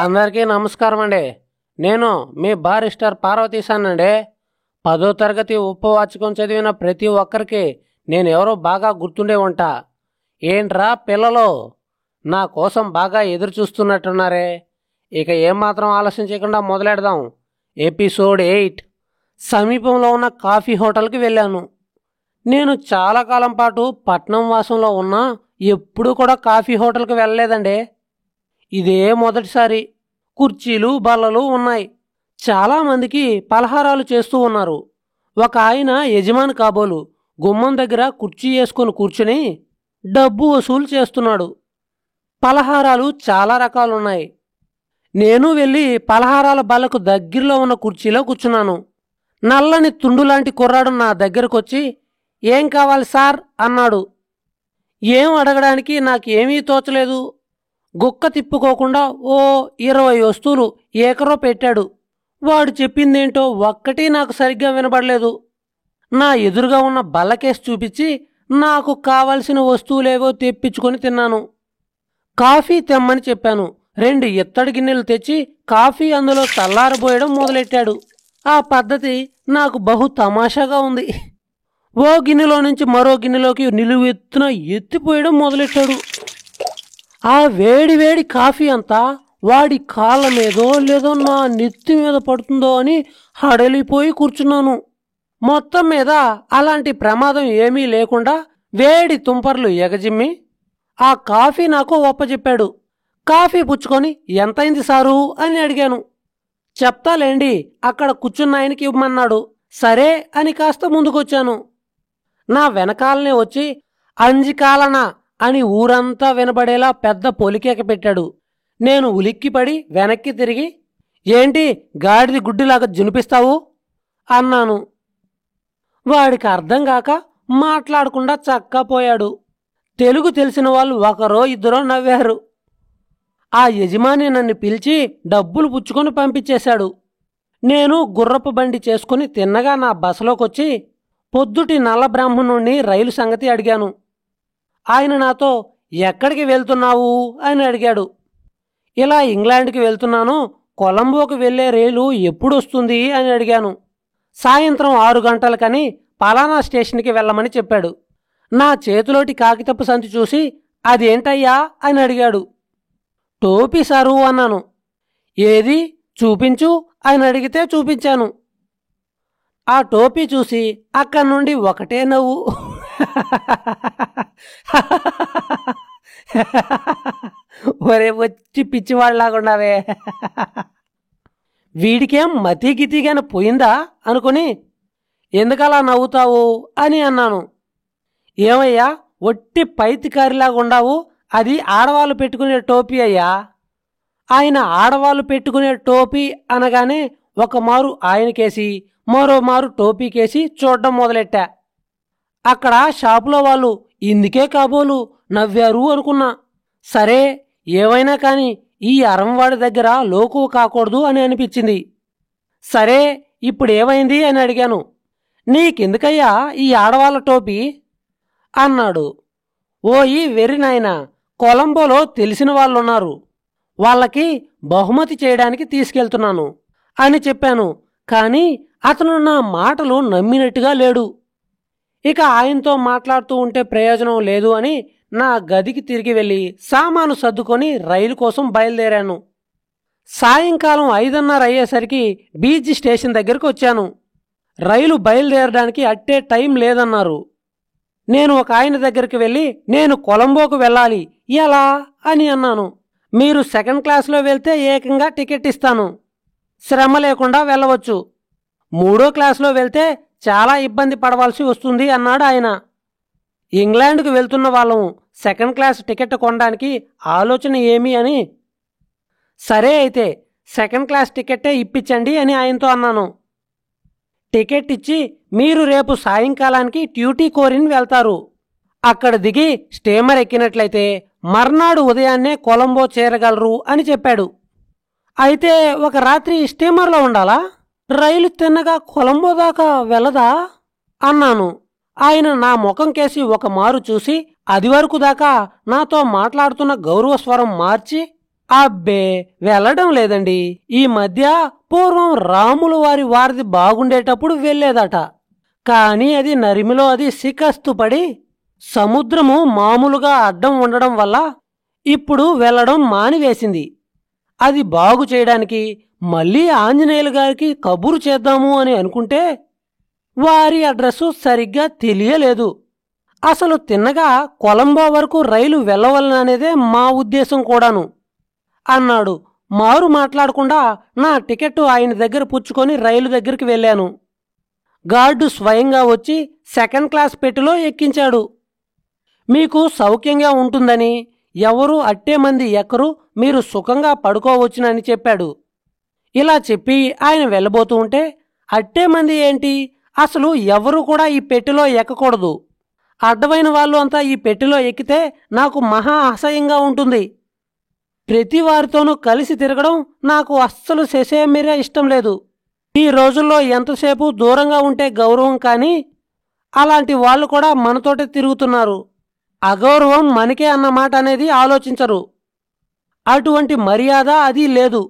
అందరికీ నమస్కారం అండి. నేను మీ బారిస్టర్ పార్వతీశానండి. 10వ తరగతి ఉపవాచకం చదివిన ప్రతి ఒక్కరికి నేను ఎవరో బాగా గుర్తుండే ఉంటా. ఏంట్రా పిల్లలు, నా కోసం బాగా ఎదురు చూస్తున్నట్టున్నారే. ఇక ఏమాత్రం ఆలస్యించకుండా మొదలెడదాం. ఎపిసోడ్ 8. సమీపంలో ఉన్న కాఫీ హోటల్కి వెళ్ళాను. నేను చాలా కాలం పాటు పట్నం వాసంలో ఉన్నా ఎప్పుడూ కూడా కాఫీ హోటల్కి వెళ్ళలేదండి. ఇదే మొదటిసారి. కుర్చీలు బల్లలు ఉన్నాయి. చాలామందికి పలహారాలు చేస్తూ ఉన్నారు. ఒక ఆయన యజమాని కాబోలు గుమ్మం దగ్గర కుర్చీ వేసుకొని కూర్చుని డబ్బు వసూలు చేస్తున్నాడు. పలహారాలు చాలా రకాలున్నాయి. నేను వెళ్ళి పలహారాల బల్లకు దగ్గరలో ఉన్న కుర్చీలో కూర్చున్నాను. నల్లని తుండులాంటి కుర్రాడు నా దగ్గరకొచ్చి ఏం కావాలి సార్ అన్నాడు. ఏం అడగడానికి నాకేమీ తోచలేదు. గుక్క తిప్పుకోకుండా ఓ 20 వస్తువులు ఏకరో పెట్టాడు. వాడు చెప్పిందేంటో ఒక్కటి నాకు సరిగ్గా వినబడలేదు. నా ఎదురుగా ఉన్న బల్లకేసి చూపించి నాకు కావలసిన వస్తువులేవో తెప్పించుకొని తిన్నాను. కాఫీ తెమ్మని చెప్పాను. 2 ఇత్తడి గిన్నెలు తెచ్చి కాఫీ అందులో చల్లారబోయడం మొదలెట్టాడు. ఆ పద్ధతి నాకు బహు తమాషాగా ఉంది. ఓ గిన్నెలో నుంచి మరో గిన్నెలోకి నిలువెత్తున ఎత్తిపోయడం మొదలెట్టాడు. ఆ వేడి వేడి కాఫీ అంతా వాడి కాళ్ళ మీదో లేదో నా నెత్తి మీద పడుతుందో అని హడలిపోయి కూర్చున్నాను. మొత్తం మీద అలాంటి ప్రమాదం ఏమీ లేకుండా వేడి తుంపర్లు ఎగజిమ్మి ఆ కాఫీ నాకు ఒప్పచెప్పాడు. కాఫీ పుచ్చుకొని ఎంతైంది సారు అని అడిగాను. చెప్తాలేండి, అక్కడ కూర్చున్న ఆయనకి ఇవ్వమన్నాడు. సరే అని కాస్త ముందుకొచ్చాను. నా వెనకాలనే వచ్చి అంజికాలనా అని ఊరంతా వినబడేలా పెద్ద పొలికేక పెట్టాడు. నేను ఉలిక్కిపడి వెనక్కి తిరిగి ఏంటి గాడిది గుడ్డిలాగా జునిపిస్తావు అన్నాను. వాడికి అర్థం కాక మాట్లాడకుండా చక్కపోయాడు. తెలుగు తెలిసిన వాళ్ళు ఒకరో ఇద్దరో నవ్వారు. ఆ యజమాని నన్ను పిలిచి డబ్బులు పుచ్చుకొని పంపించేశాడు. నేను గుర్రపు బండి చేసుకుని తిన్నగా నా బసలోకొచ్చి పొద్దుటి నల్ల బ్రాహ్మణుణ్ణి రైలు సంగతి అడిగాను. ఆయన నాతో ఎక్కడికి వెళ్తున్నావు అని అడిగాడు. ఇలా ఇంగ్లాండ్కి వెళ్తున్నాను, కొలంబోకి వెళ్లే రైలు ఎప్పుడొస్తుంది అని అడిగాను. సాయంత్రం 6 గంటలకని పలానా స్టేషన్కి వెళ్ళమని చెప్పాడు. నా చేతిలోటి కాగితపు సంచి చూసి అదేంటయ్యా అని అడిగాడు. టోపీ సారు అన్నాను. ఏది చూపించు అని అడిగితే చూపించాను. ఆ టోపీ చూసి అక్కడి నుండి ఒకటే నవ్వు. ఒరే వచ్చి పిచ్చివాళ్ళలాగుండావే, వీడికేం మతిగితిగానే పోయిందా అనుకుని ఎందుకలా నవ్వుతావు అని అన్నాను. ఏమయ్యా ఒట్టి పైతికారిలాగుండావు, అది ఆడవాళ్ళు పెట్టుకునే టోపీ అయ్యా. ఆయన ఆడవాళ్ళు పెట్టుకునే టోపీ అనగానే ఒక మారు ఆయనకేసి మరో మారు టోపీకేసి చూడడం మొదలెట్టా. అక్కడ షాపులో వాళ్ళు ఇందుకే కాబోలు నవ్వారు అనుకున్నా. సరే ఏవైనా కానీ ఈ అరంవాడి దగ్గర లోకువ కాకూడదు అని అనిపించింది. సరే ఇప్పుడేమైంది అని అడిగాను. నీకెందుకయ్యా ఈ ఆడవాళ్ళ టోపీ అన్నాడు. ఓ ఈ వెర్రి నాయనా, కొలంబోలో తెలిసిన వాళ్ళున్నారు, వాళ్ళకి బహుమతి చేయడానికి తీసుకెళ్తున్నాను అని చెప్పాను. కానీ అతను నా మాటలు నమ్మినట్టుగా లేడు. ఇక ఆయనతో మాట్లాడుతూ ఉంటే ప్రయోజనం లేదు అని నా గదికి తిరిగి వెళ్ళి సామాను సర్దుకొని రైలు కోసం బయలుదేరాను. సాయంకాలం 5:30 అయ్యేసరికి బీచ్ స్టేషన్ దగ్గరికి వచ్చాను. రైలు బయలుదేరడానికి అట్టే టైం లేదన్నారు. నేను ఒక ఆయన దగ్గరికి వెళ్ళి నేను కొలంబోకు వెళ్ళాలి ఎలా అని అన్నాను. మీరు 2nd క్లాస్లో వెళ్తే ఏకంగా టికెట్ ఇస్తాను, శ్రమ లేకుండా వెళ్ళవచ్చు. 3వ క్లాస్లో వెళ్తే చాలా ఇబ్బంది పడవలసి వస్తుంది అన్నాడు ఆయన. ఇంగ్లాండ్కు వెళ్తున్న వాళ్ళం 2nd క్లాస్ టికెట్ కొనడానికి ఆలోచన ఏమి అని. సరే అయితే 2nd క్లాస్ టికెట్టే ఇప్పించండి అని ఆయనతో అన్నాను. టికెట్ ఇచ్చి మీరు రేపు సాయంకాలానికి ట్యూటీకోరిన్ వెళ్తారు, అక్కడ దిగి స్టీమర్ ఎక్కినట్లయితే మర్నాడు ఉదయాన్నే కొలంబో చేరగలరు అని చెప్పాడు. అయితే ఒక రాత్రి స్టీమర్లో ఉండాలా? రైలు తిన్నగా కొలంబో దాకా వెళ్ళదా అన్నాను. ఆయన నా ముఖం కేసి ఒక మారు చూసి అది వరకు దాకా నాతో మాట్లాడుతున్న గౌరవ స్వరం మార్చి, అబ్బే వెళ్ళడం లేదండి, ఈ మధ్య పూర్వం రాములు వారిది బాగుండేటప్పుడు వెళ్ళేదట, కాని అది నరిమిలో అది శికస్తు పడి సముద్రము మామూలుగా అడ్డం ఉండడం వల్ల ఇప్పుడు వెళ్ళడం మానివేసింది. అది బాగు చేయడానికి మళ్ళీ ఆంజనేయులు గారికి కబురు చేద్దాము అని అనుకుంటే వారి అడ్రస్సు సరిగ్గా తెలియలేదు. అసలు తిన్నగా కొలంబో వరకు రైలు వెళ్ళవలననేదే మా ఉద్దేశం కూడాను అన్నాడు. మారు మాట్లాడకుండా నా టికెట్ ఆయన దగ్గర పుచ్చుకొని రైలు దగ్గరికి వెళ్ళాను. గార్డు స్వయంగా వచ్చి సెకండ్ క్లాస్ పెట్టెలో ఎక్కించాడు. మీకు సౌఖ్యంగా ఉంటుందని, ఎవరు అట్టే మంది ఎక్కరు, మీరు సుఖంగా పడుకోవచ్చునని చెప్పాడు. ఇలా చెప్పి ఆయన వెళ్ళబోతూ ఉంటే, అట్టే మంది ఏంటి, అసలు ఎవరు కూడా ఈ పెట్టెలో ఎక్కకూడదు, అడ్డమైన వాళ్ళు అంతా ఈ పెట్టెలో ఎక్కితే నాకు మహా అసహ్యంగా ఉంటుంది, ప్రతి వారితోనూ కలిసి తిరగడం నాకు అస్సలు శశేమిరే ఇష్టం లేదు, ఈ రోజుల్లో ఎంతసేపు దూరంగా ఉంటే గౌరవం, కానీ అలాంటి వాళ్ళు కూడా మనతోటే తిరుగుతున్నారు, అగౌరవం మనకే అన్నమాట అనేది ఆలోచించరు, అటువంటి మర్యాద అది లేదు,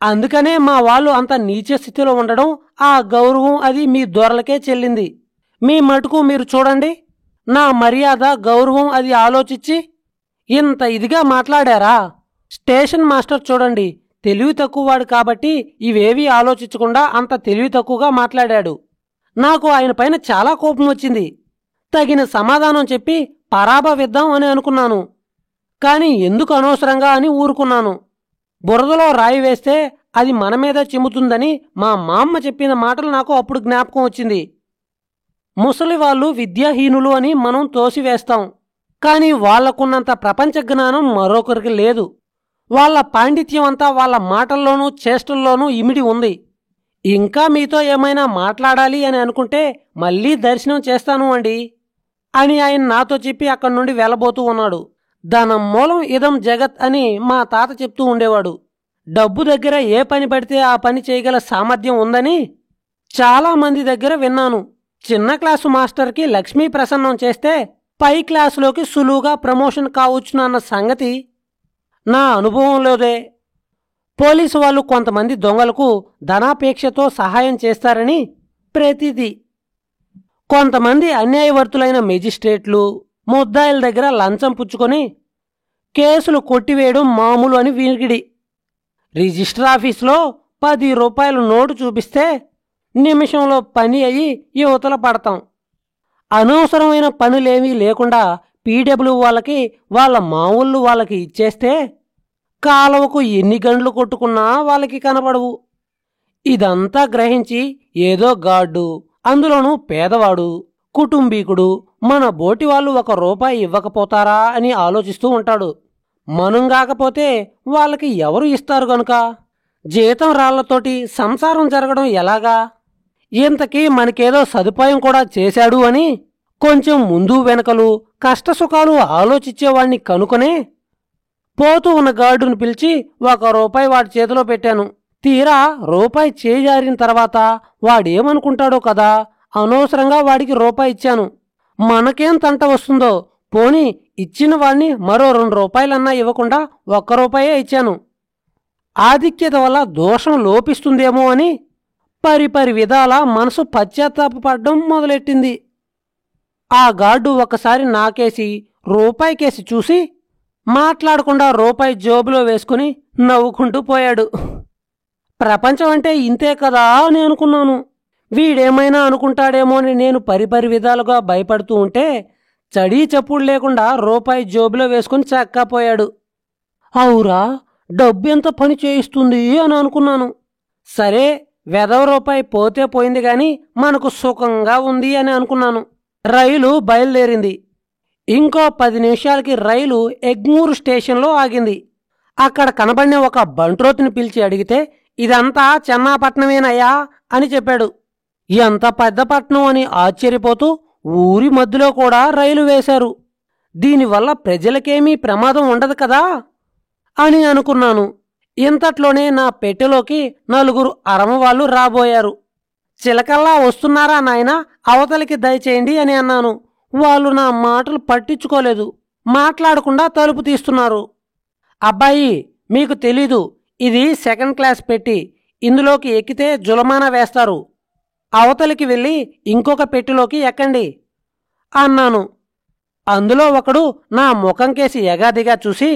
అందుకనే మా వాళ్ళు అంత నీచ స్థితిలో ఉండడం, ఆ గౌరవం అది మీ దొరలకే చెల్లింది, మీ మటుకు మీరు చూడండి, నా మర్యాద గౌరవం అది ఆలోచించి ఇంత ఇదిగా మాట్లాడారా. స్టేషన్ మాస్టర్ చూడండి, తెలివి తక్కువవాడు కాబట్టి ఇవేవీ ఆలోచించకుండా అంత తెలివి తక్కువగా మాట్లాడాడు. నాకు ఆయన పైన చాలా కోపం వచ్చింది. తగిన సమాధానం చెప్పి పరాభవిద్దాం అని అనుకున్నాను, కానీ ఎందుకు అనవసరంగా అని ఊరుకున్నాను. బురదలో రాయి వేస్తే అది మన మీద చిమ్ముతుందని మా మామ్మ చెప్పిన మాటలు నాకు అప్పుడు జ్ఞాపకం వచ్చింది. ముసలి వాళ్ళు విద్యాహీనులు అని మనం తోసివేస్తాం, కానీ వాళ్లకున్నంత ప్రపంచ జ్ఞానం మరొకరికి లేదు. వాళ్ళ పాండిత్యం అంతా వాళ్ళ మాటల్లోనూ చేష్టల్లోనూ ఇమిడి ఉంది. ఇంకా మీతో ఏమైనా మాట్లాడాలి అని అనుకుంటే మళ్ళీ దర్శనం చేస్తాను అండి అని ఆయన నాతో చెప్పి అక్కడి నుండి వెళ్ళబోతూ ఉన్నాడు. ధనం మూలం ఇదం జగత్ అని మా తాత చెప్తూ ఉండేవాడు. డబ్బు దగ్గర ఏ పని పడితే ఆ పని చేయగల సామర్థ్యం ఉందని చాలామంది దగ్గర విన్నాను. చిన్న క్లాసు మాస్టర్కి లక్ష్మీ ప్రసన్నం చేస్తే పై క్లాసులోకి సులువుగా ప్రమోషన్ కావచ్చునన్న సంగతి నా అనుభవంలోదే. పోలీసు వాళ్ళు కొంతమంది దొంగలకు ధనాపేక్షతో సహాయం చేస్తారని ప్రతీది. కొంతమంది అన్యాయవర్తులైన మెజిస్ట్రేట్లు ముద్దాయిల దగ్గర లంచం పుచ్చుకొని కేసులు కొట్టివేయడం మామూలు అని వినికిడి. రిజిస్టర్ ఆఫీసులో 10 రూపాయల నోటు చూపిస్తే నిమిషంలో పని అయ్యి యువతల పడతాం. అనవసరమైన పనులేమీ లేకుండా పీడబ్ల్యూ వాళ్ళకి వాళ్ళ మామూళ్ళు వాళ్ళకి ఇచ్చేస్తే కాలువకు ఎన్ని గంటలు కొట్టుకున్నా వాళ్ళకి కనపడవు. ఇదంతా గ్రహించి ఏదో గాడ్డు, అందులోనూ పేదవాడు, కుటుంబీకుడు, మన బోటి వాళ్ళు 1 రూపాయి ఇవ్వకపోతారా అని ఆలోచిస్తూ ఉంటాడు. మనం కాకపోతే వాళ్ళకి ఎవరు ఇస్తారు గనుక జీతం రాళ్లతోటి సంసారం జరగడం ఎలాగా? ఇంతకీ మనకేదో సదుపాయం కూడా చేశాడు అని కొంచెం ముందు వెనకలు కష్టసుఖాలు ఆలోచించేవాణ్ణి కనుకొనే పోతూ ఉన్న గార్డును పిలిచి 1 రూపాయి వాడి చేతిలో పెట్టాను. తీరా రూపాయి చేజారిన తర్వాత వాడేమనుకుంటాడో కదా, అనవసరంగా వాడికి రూపాయి ఇచ్చాను, మనకేం తంట వస్తుందో, పోనీ ఇచ్చిన వాణ్ణి మరో 2 రూపాయలన్నా ఇవ్వకుండా 1 రూపాయే ఇచ్చాను. ఆధిక్యత వల్ల దోషం లోపిస్తుందేమో అని పరిపరి విధాల మనసు పశ్చాత్తాపపడడం మొదలెట్టింది. ఆ గార్డు ఒకసారి నాకేసి రూపాయి కేసి చూసి మాట్లాడకుండా రూపాయి జోబులో వేసుకుని నవ్వుకుంటూ పోయాడు. ప్రపంచం అంటే ఇంతే కదా అని అనుకున్నాను. వీడేమైనా అనుకుంటాడేమో అని నేను పరిపరి విధాలుగా భయపడుతూ ఉంటే చడీ చప్పుడు లేకుండా రూపాయి జోబులో వేసుకుని చక్కపోయాడు. అవురా, డబ్బు ఎంత పని చేయిస్తుంది అని అనుకున్నాను. సరే, వెధవ రూపాయి పోతే పోయింది గాని మనకు సుఖంగా ఉంది అని అనుకున్నాను. రైలు బయలుదేరింది. ఇంకో 10 నిమిషాలకి రైలు ఎగ్మూరు స్టేషన్లో ఆగింది. అక్కడ కనబడిన ఒక బంట్రోతుని పిలిచి అడిగితే ఇదంతా చెన్నాపట్నమేనయ్యా అని చెప్పాడు. ఎంత పెద్ద పట్నం అని ఆశ్చర్యపోతూ ఊరి మధ్యలో కూడా రైలు వేశారు, దీనివల్ల ప్రజలకేమీ ప్రమాదం ఉండదు కదా అని అనుకున్నాను. ఇంతట్లోనే నా పెట్టెలోకి 4 అరమవాళ్ళు రాబోయారు. చిలకల్లా వస్తున్నారా నాయనా, అవతలికి దయచేయండి అని అన్నాను. వాళ్ళు నా మాటలు పట్టించుకోలేదు, మాట్లాడకుండా తలుపు తీస్తున్నారు. అబ్బాయి, మీకు తెలీదు, ఇది సెకండ్ క్లాస్ పెట్టి, ఇందులోకి ఎక్కితే జులమానా వేస్తారు. అవతలికి వెళ్ళి ఇంకొక పెట్టిలోకి ఎక్కండి అన్నాను. అందులో ఒకడు నా ముఖం కేసి ఎగాదిగా చూసి,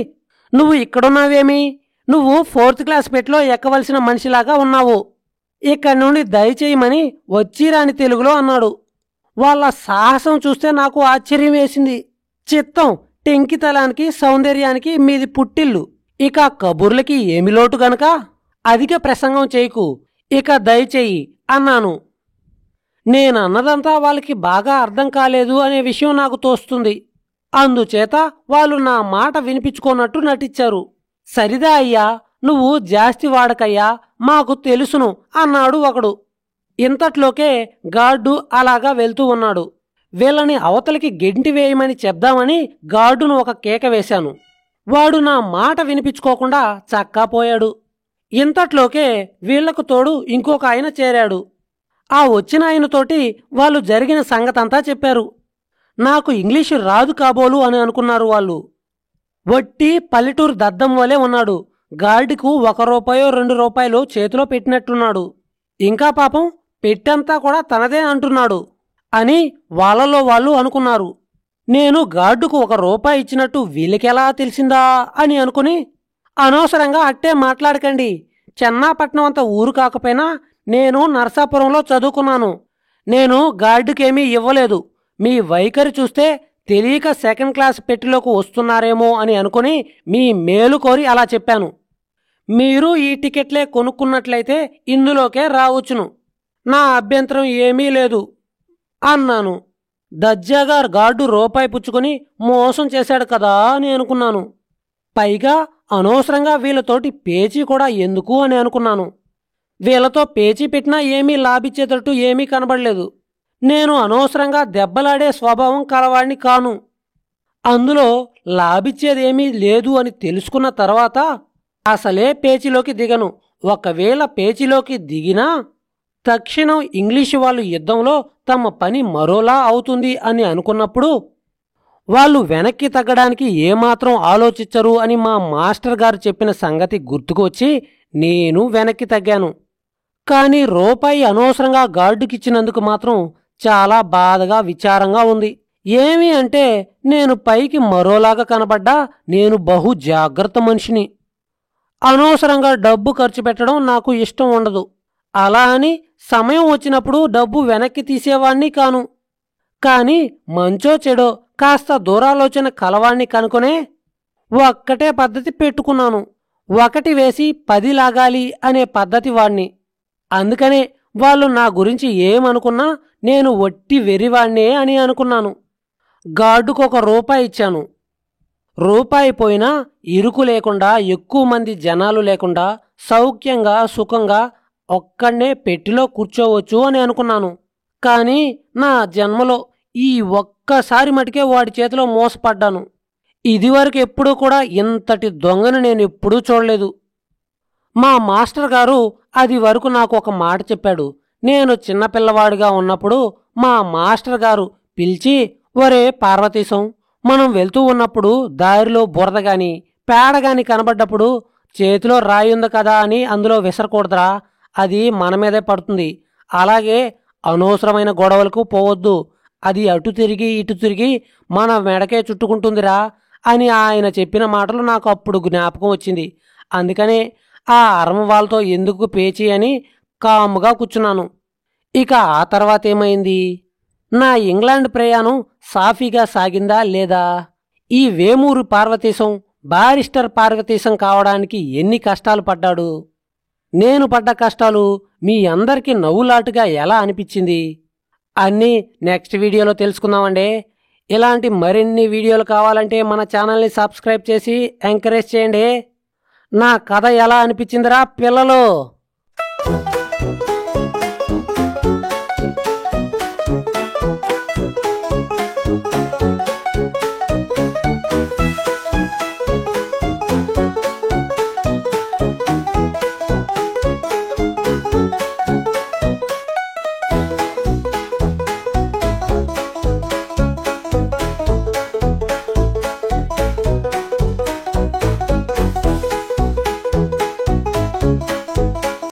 నువ్వు ఇక్కడున్నావేమి? నువ్వు 4th క్లాస్ పెట్టిలో ఎక్కవలసిన మనిషిలాగా ఉన్నావు. ఇక్కడి నుండి దయచేయమని వచ్చిరాని తెలుగులో అన్నాడు. వాళ్ళ సాహసం చూస్తే నాకు ఆశ్చర్యం వేసింది. చిత్తం టెంకితలానికి సౌందర్యానికి మీది పుట్టిల్లు, ఇక కబుర్లకి ఏమి లోటు గనక అధిక ప్రసంగం చేయకు, ఇక దయచేయి అన్నాను. నేనన్నదంతా వాళ్ళకి బాగా అర్థం కాలేదు అనే విషయం నాకు తోస్తుంది. అందుచేత వాళ్ళు నా మాట వినిపించుకోనట్టు నటించారు. సరిదా అయ్యా, నువ్వు జాస్తి వాడకయ్యా, మాకు తెలుసును అన్నాడు ఒకడు. ఇంతట్లోకే గార్డు అలాగా వెళ్తూ ఉన్నాడు. వీళ్ళని అవతలికి గెంటి వేయమని చెప్దామని గార్డును ఒక కేక వేశాను. వాడు నా మాట వినిపించుకోకుండా చక్కాపోయాడు. ఇంతట్లోకే వీళ్లకు తోడు ఇంకొక ఆయన చేరాడు. ఆ వచ్చిన ఆయనతోటి వాళ్ళు జరిగిన సంగతంతా చెప్పారు. నాకు ఇంగ్లీషు రాదు కాబోలు అని అనుకున్నారు వాళ్ళు. వట్టి పల్లెటూరు దద్దం వలె ఉన్నాడు. గార్డుకు 1 రూపాయో 2 రూపాయలు చేతిలో పెట్టినట్టున్నాడు. ఇంకా పాపం పెట్టంతా కూడా తనదే అంటున్నాడు అని వాళ్ళలో వాళ్ళు అనుకున్నారు. నేను గార్డుకు 1 రూపాయి ఇచ్చినట్టు వీళ్ళకెలా తెలిసిందా అని అనుకుని, అనవసరంగా అట్టే మాట్లాడకండి, చెన్నాపట్నం అంత ఊరు కాకపోయినా నేను నరసాపురంలో చదువుకున్నాను, నేను గార్డుకేమీ ఇవ్వలేదు, మీ వైఖరి చూస్తే తెలియక సెకండ్ క్లాస్ పెట్టిలోకి వస్తున్నారేమో అని అనుకుని మీ మేలు కోరి అలా చెప్పాను. మీరు ఈ టికెట్లే కొనుక్కున్నట్లయితే ఇందులోకే రావచ్చును, నా అభ్యంతరం ఏమీ లేదు అన్నాను. దజ్జాగా గార్డు రూపాయి పుచ్చుకొని మోసం చేశాడు కదా అని అనుకున్నాను. పైగా అనవసరంగా వీళ్ళతోటి పేచీ కూడా ఎందుకు అని అనుకున్నాను. వీళ్ళతో పేచీ పెట్టినా ఏమీ లాభించేటట్టు ఏమీ కనబడలేదు. నేను అనవసరంగా దెబ్బలాడే స్వభావం కలవాడిని కాను. అందులో లాభించేదేమీ లేదు అని తెలుసుకున్న తర్వాత అసలే పేచీలోకి దిగను. ఒకవేళ పేచీలోకి దిగినా తక్షణం ఇంగ్లీషు వాళ్ళు యుద్ధంలో తమ పని మరోలా అవుతుంది అని అనుకున్నప్పుడు వాళ్ళు వెనక్కి తగ్గడానికి ఏమాత్రం ఆలోచించరు అని మా మాస్టర్ గారు చెప్పిన సంగతి గుర్తుకొచ్చి నేను వెనక్కి తగ్గాను. కానీ రూపాయి అనవసరంగా గార్డుకిచ్చినందుకు మాత్రం చాలా బాధగా విచారంగా ఉంది. ఏమి అంటే నేను పైకి మరోలాగా కనబడ్డా నేను బహు జాగ్రత్త మనిషిని. అనవసరంగా డబ్బు ఖర్చు పెట్టడం నాకు ఇష్టం ఉండదు. అలా అని సమయం వచ్చినప్పుడు డబ్బు వెనక్కి తీసేవాణ్ణి కాను. కానీ మంచో చెడో కాస్త దూరాలోచన కలవాణ్ణి కనుకొనే ఒక్కటే పద్ధతి పెట్టుకున్నాను. 1 వేసి 10 లాగాలి అనే పద్ధతి వాణ్ణి. అందుకనే వాళ్ళు నా గురించి ఏమనుకున్నా నేను వట్టి వెర్రివాణ్ణే అని అనుకున్నాను. గార్డుకు 1 రూపాయి ఇచ్చాను. రూపాయి పోయినా ఇరుకు లేకుండా, ఎక్కువ మంది జనాలు లేకుండా సౌఖ్యంగా సుఖంగా ఒక్కడే పెట్టిలో కూర్చోవచ్చు అని అనుకున్నాను. కానీ నా జన్మలో ఈ ఒక్కసారి మటుకే వాడి చేతిలో మోసపడ్డాను. ఇదివరకు ఎప్పుడూ కూడా ఇంతటి దొంగను నేను ఎప్పుడూ చూడలేదు. మా మాస్టర్ గారు అది వరకు నాకు ఒక మాట చెప్పాడు. నేను చిన్నపిల్లవాడిగా ఉన్నప్పుడు మా మాస్టర్ గారు పిలిచి, ఒరే పార్వతీశం, మనం వెళ్తూ ఉన్నప్పుడు దారిలో బురదగాని పేడగాని కనబడ్డప్పుడు చేతిలో రాయి ఉంది కదా అని అందులో విసరకూడదురా, అది మన మీదే పడుతుంది. అలాగే అనవసరమైన గొడవలకు పోవద్దు, అది అటు తిరిగి ఇటు తిరిగి మన మెడకే చుట్టుకుంటుందిరా అని ఆయన చెప్పిన మాటలు నాకు అప్పుడు జ్ఞాపకం వచ్చింది. అందుకనే ఆ అరమ వాళ్ళతో ఎందుకు పేచి అని కాముగా కూర్చున్నాను. ఇక ఆ తర్వాత ఏమైంది? నా ఇంగ్లాండ్ ప్రయాణం సాఫీగా సాగిందా లేదా? ఈ వేమూరు పార్వతీశం బారిస్టర్ పార్వతీశం కావడానికి ఎన్ని కష్టాలు పడ్డాడు? నేను పడ్డ కష్టాలు మీ అందరికీ నవ్వులాటుగా ఎలా అనిపించింది అన్నీ నెక్స్ట్ వీడియోలో తెలుసుకుందామండి. ఇలాంటి మరిన్ని వీడియోలు కావాలంటే మన ఛానల్ని సబ్స్క్రైబ్ చేసి ఎంకరేజ్ చేయండి. నా కథ ఎలా అనిపించిందిరా పిల్లలు?